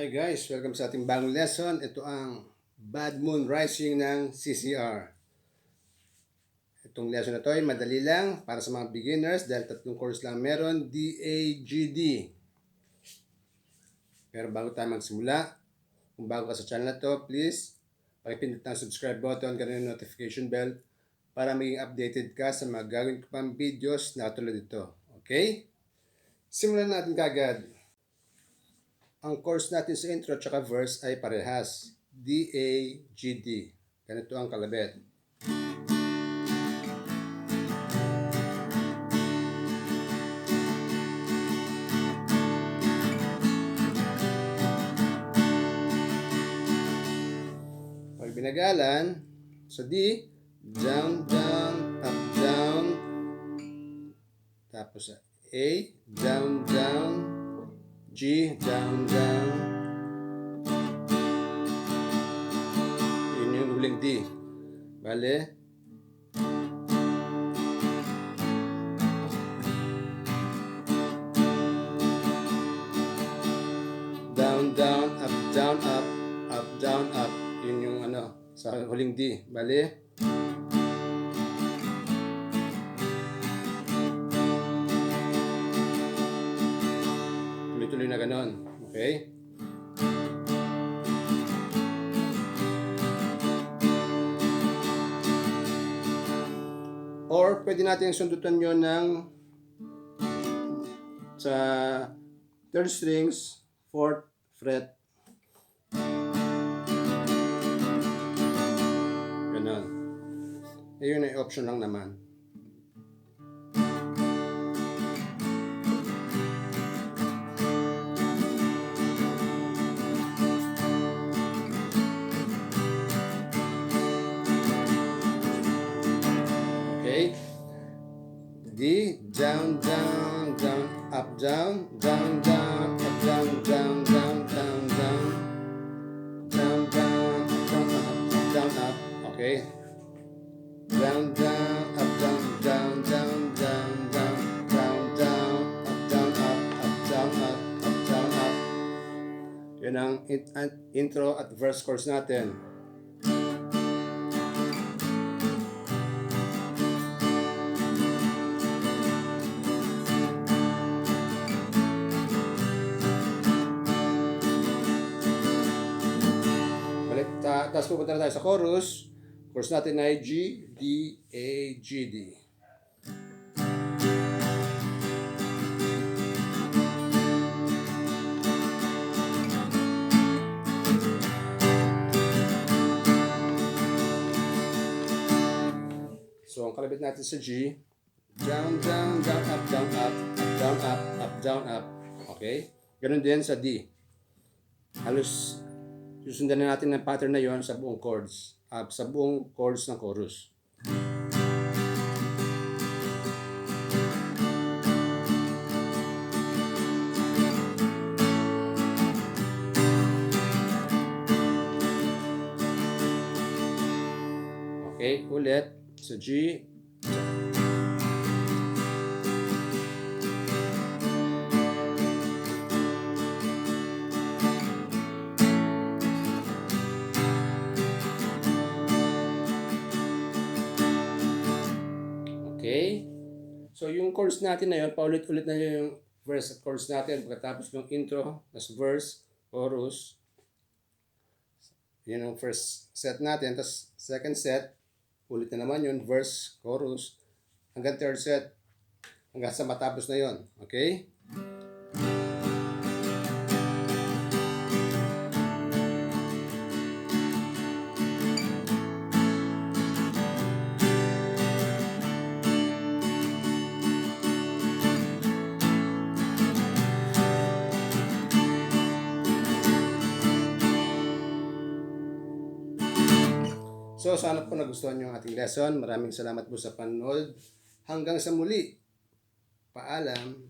Hi guys, welcome sa ating bagong lesson. Ito ang Bad Moon Rising ng CCR. Itong lesson na to ay madali lang para sa mga beginners dahil 3 course lang meron, DAGD. Pero bago tayo magsimula, kung bago ka sa channel na to, please pakipindot ang subscribe button, ganun yung notification bell para maging updated ka sa mga gagawin ko pang videos na tulad ito. Okay? Simulan natin kagad. Ang course natin sa intro at verse ay parehas. D-A-G-D. Ganito ang kalabit. Pag binagalan, sa D, down, down, up, down. Tapos sa A, down, down. G, down, down. Yun yung huling D. Bale? Down, down, up, down, up. Up, down, up. Yun yung sa huling D. Bale? Tuloy-tuloy na ganon. Okay? Or pwede natin sundutan yun ng sa 3rd strings, 4th fret. Ganon. Ayun ay option lang naman. D, down, down, down, up, down, down, down, up, down, down, down, down, down, down, down, down, up, down, up. Okay. Down, down, up, down, down, down, down, down, down, down, up, down, up, down, up, down, up. Yan ang intro at verse chorus natin. Tapos pupunta na tayo sa chorus. Chorus natin ay G, D, A, G, D. So, ang kalabit natin sa G, down, down, down, up, down, up, up, down, up, up, down, up. Okay? Ganun din sa D. Halos susundan na natin ang pattern na yon sa buong chords, sa buong chords ng chorus. Okay, ulit sa G. Okay? So, yung chorus natin na yun, paulit-ulit na yung verse at chorus natin. Pagkatapos ng intro, tas verse, chorus. Yun ang first set natin. Tapos, second set, ulit na naman yun, verse, chorus. Hanggang third set, hanggang sa matapos na yun. Okay? So, sana po nagustuhan nyo ang ating lesson. Maraming salamat po sa panonood. Hanggang sa muli. Paalam.